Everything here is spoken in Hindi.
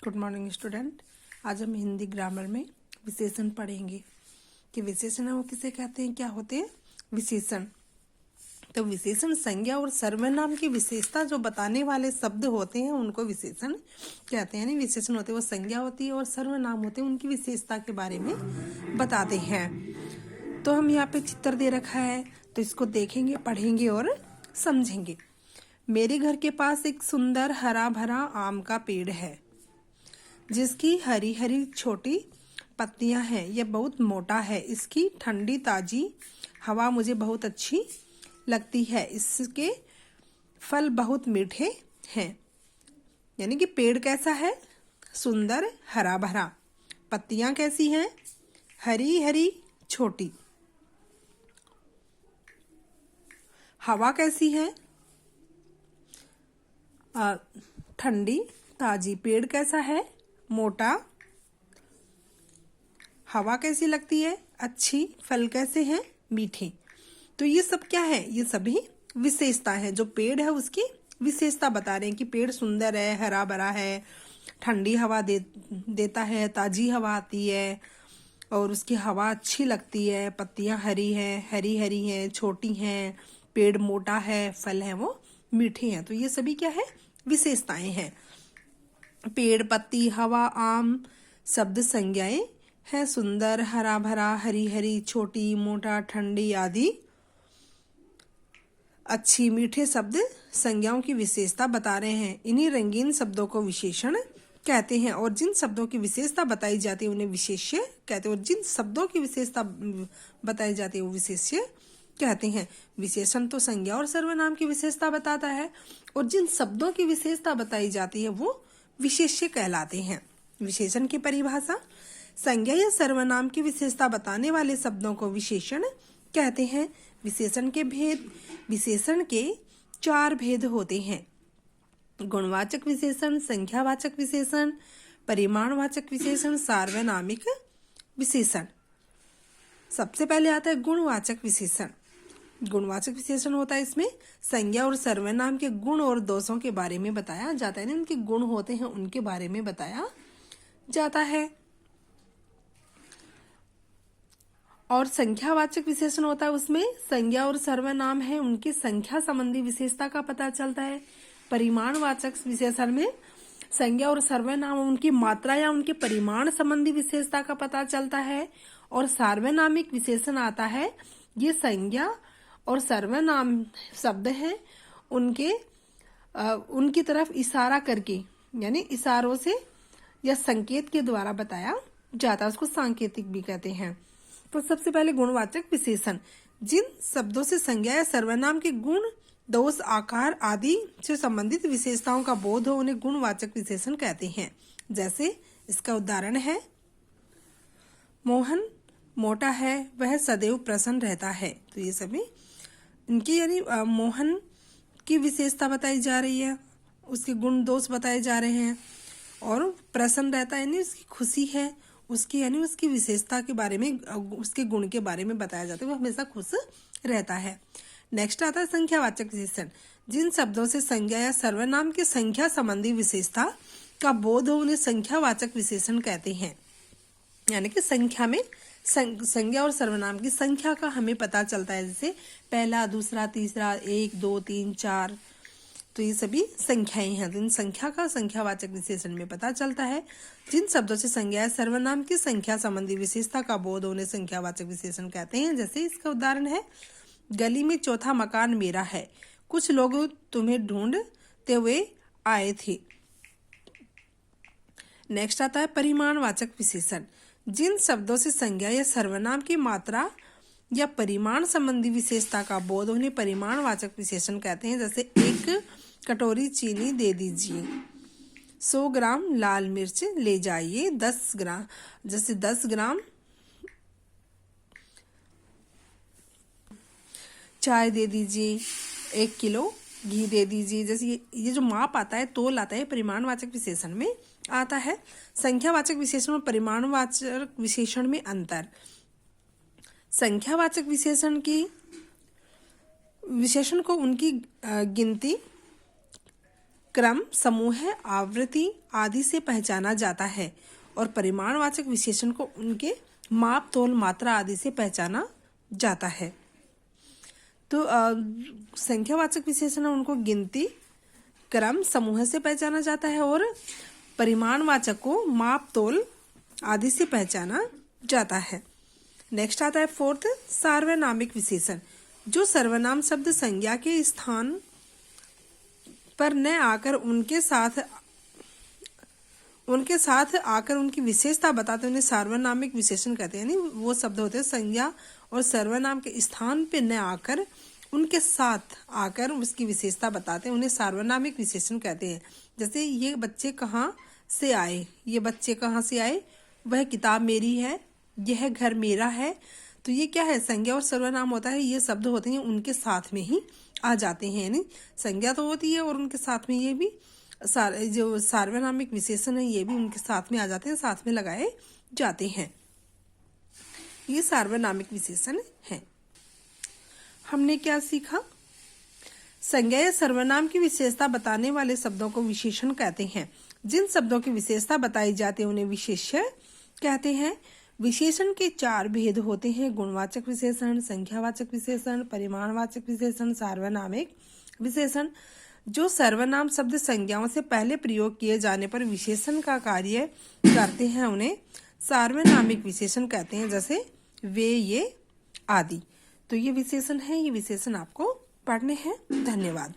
Good morning student. आज हम हिंदी ग्रामर में विशेषण पढ़ेंगे कि विशेषण वो किसे कहते हैं, क्या होते हैं विशेषण। तो विशेषण संज्ञा और सर्वनाम की विशेषता जो बताने वाले शब्द होते हैं उनको विशेषण कहते हैं। विशेषण होते हैं वो संज्ञा होती है और सर्वनाम होते हैं उनकी विशेषता के बारे में बताते हैं। तो हम यहाँ पे चित्र दे रखा है तो इसको देखेंगे, पढ़ेंगे और समझेंगे। मेरे घर के पास एक सुंदर हरा भरा आम का पेड़ है जिसकी हरी हरी छोटी पत्तियां हैं। यह बहुत मोटा है। इसकी ठंडी ताजी हवा मुझे बहुत अच्छी लगती है। इसके फल बहुत मीठे हैं। यानी कि पेड़ कैसा है, सुंदर हरा भरा। पत्तियां कैसी हैं, हरी हरी छोटी। हवा कैसी है, ठंडी ताजी। पेड़ कैसा है, मोटा। हवा कैसी लगती है, अच्छी। फल कैसे हैं, मीठे। तो ये सब क्या है, ये सभी विशेषता है। जो पेड़ है उसकी विशेषता बता रहे हैं कि पेड़ सुंदर है, हरा भरा है, ठंडी हवा देता है, ताजी हवा आती है और उसकी हवा अच्छी लगती है। पत्तियां हरी हैं, छोटी हैं। पेड़ मोटा है, फल है वो मीठे हैं। तो ये सभी क्या है, विशेषताएं हैं। पेड़, पत्ती, हवा, आम शब्द संज्ञाएं है। सुंदर, हरा भरा, हरी हरी, छोटी, मोटा, ठंडी आदि अच्छी मीठे शब्द संज्ञाओं की विशेषता बता रहे हैं। इन्हीं रंगीन शब्दों को विशेषण कहते हैं और जिन शब्दों की विशेषता बताई जाती है उन्हें विशेष्य कहते हैं। और जिन शब्दों की विशेषता बताई जाती है वो विशेष्य कहते हैं। विशेषण तो संज्ञा और सर्वनाम की विशेषता बताता है और जिन शब्दों की विशेषता बताई जाती है वो विशेष्य कहलाते हैं। विशेषण की परिभाषा, संज्ञा या सर्वनाम की विशेषता बताने वाले शब्दों को विशेषण कहते हैं। विशेषण के भेद, विशेषण के 4 भेद होते हैं। गुणवाचक विशेषण, संख्यावाचक विशेषण, परिमाणवाचक विशेषण, सार्वनामिक विशेषण। सबसे पहले आता है गुणवाचक विशेषण। गुणवाचक विशेषण होता है इसमें संज्ञा और सर्वनाम के गुण और दोषों के बारे में बताया जाता है। उनके गुण होते हैं उनके बारे में बताया जाता है। और संख्यावाचक विशेषण होता है उसमें संज्ञा और सर्वनाम है उनकी संख्या संबंधी विशेषता का पता चलता है। परिमाणवाचक विशेषण में संज्ञा और सर्वनाम उनकी मात्रा या उनके परिमाण संबंधी विशेषता का पता चलता है। और सार्वनामिक विशेषण आता है, ये संज्ञा और सर्वनाम शब्द हैं उनकी तरफ इशारा करके, यानी इशारों से या संकेत के द्वारा बताया जाता है, उसको सांकेतिक भी कहते हैं। तो सबसे पहले गुणवाचक विशेषण, जिन शब्दों से संज्ञा या सर्वनाम के गुण, दोष, आकार आदि से संबंधित विशेषताओं का बोध हो उन्हें गुणवाचक विशेषण कहते हैं। जैसे इसका उदाहरण है, मोहन मोटा है, वह सदैव प्रसन्न रहता है। तो ये सभी इनकी यानी मोहन की विशेषता बताई जा रही है, उसके गुण दोष बताए जा रहे हैं। और प्रसन्न रहता है यानी उसकी खुशी है, उसकी यानी उसकी विशेषता के बारे में, उसके गुण के बारे में बताया जाता है, वो हमेशा खुश रहता है। नेक्स्ट आता है संख्यावाचक विशेषण, जिन शब्दों से संज्ञा या सर्वनाम की संख्या संबंधी विशेषता का बोध हो उन्हें संख्यावाचक विशेषण कहते हैं। यानी कि संख्या में संज्ञा और सर्वनाम की संख्या का हमें पता चलता है, जैसे पहला, दूसरा, तीसरा, 1, 2, 3, 4। तो ये सभी संख्याएं हैं। इन संख्या का संख्यावाचक विशेषण में पता चलता है। जिन शब्दों से संज्ञा या सर्वनाम की संख्या संबंधी विशेषता का बोध उन्हें संख्यावाचक विशेषण कहते हैं। जैसे इसका उदाहरण है, गली में चौथा मकान मेरा है, कुछ लोग तुम्हें ढूंढते हुए आए थे। नेक्स्ट आता है परिमाणवाचक विशेषण, जिन शब्दों से संज्ञा या सर्वनाम की मात्रा या परिमाण संबंधी विशेषता का बोध उन्हें परिमाणवाचक विशेषण कहते हैं। जैसे 1 कटोरी चीनी दे दीजिए, 100 ग्राम लाल मिर्च ले जाइए, 10 ग्राम, जैसे 10 ग्राम चाय दे दीजिए, 1 किलो घी दे दीजिए। जैसे ये जो माप आता है, तोल आता है, परिमाणवाचक विशेषण में आता है। संख्यावाचक विशेषण और परिमाणवाचक विशेषण में अंतर, संख्यावाचक विशेषण को उनकी गिनती क्रम, समूह, आवृत्ति आदि से पहचाना जाता है और परिमाणवाचक विशेषण को उनके माप, तोल, मात्रा आदि से पहचाना जाता है। तो संख्यावाचक विशेषण उनको गिनती, क्रम, समूह से पहचाना जाता है और परिमाणवाचक को माप, तोल आदि से पहचाना जाता है। नेक्स्ट आता है फोर्थ, सार्वनामिक विशेषण, जो सर्वनाम शब्द संज्ञा के स्थान पर न आकर उनके साथ आकर उनकी विशेषता बताते उन्हें सार्वनामिक विशेषण कहते हैं। यानी वो शब्द होते हैं संज्ञा और सर्वनाम के स्थान पे न आकर उनके साथ आकर उसकी विशेषता बताते हैं, उन्हें सार्वनामिक विशेषण कहते हैं। जैसे ये बच्चे कहाँ से आए, ये बच्चे कहाँ से आए, वह किताब मेरी है, यह घर मेरा है। तो ये क्या है, संज्ञा और सर्वनाम होता है, ये शब्द होते हैं उनके साथ में ही आ जाते हैं। यानी संज्ञा तो होती है और उनके साथ में ये भी जो सार्वनामिक विशेषण है ये भी उनके साथ में आ जाते हैं, साथ में लगाए जाते हैं। ये सार्वनामिक विशेषण है। हमने क्या सीखा, संज्ञा या सर्वनाम की विशेषता बताने वाले शब्दों को विशेषण कहते हैं। जिन शब्दों की विशेषता बताई जाती है उन्हें विशेष्य कहते हैं। विशेषण के 4 भेद होते हैं, गुणवाचक विशेषण, संख्यावाचक विशेषण, परिमाणवाचक विशेषण, सार्वनामिक विशेषण। जो सर्वनाम शब्द संज्ञाओं से पहले प्रयोग किए जाने पर विशेषण का कार्य करते हैं उन्हें सार्वनामिक विशेषण कहते हैं, जैसे वे, ये आदि। तो ये विशेषण है, ये विशेषण आपको पढ़ने हैं। धन्यवाद।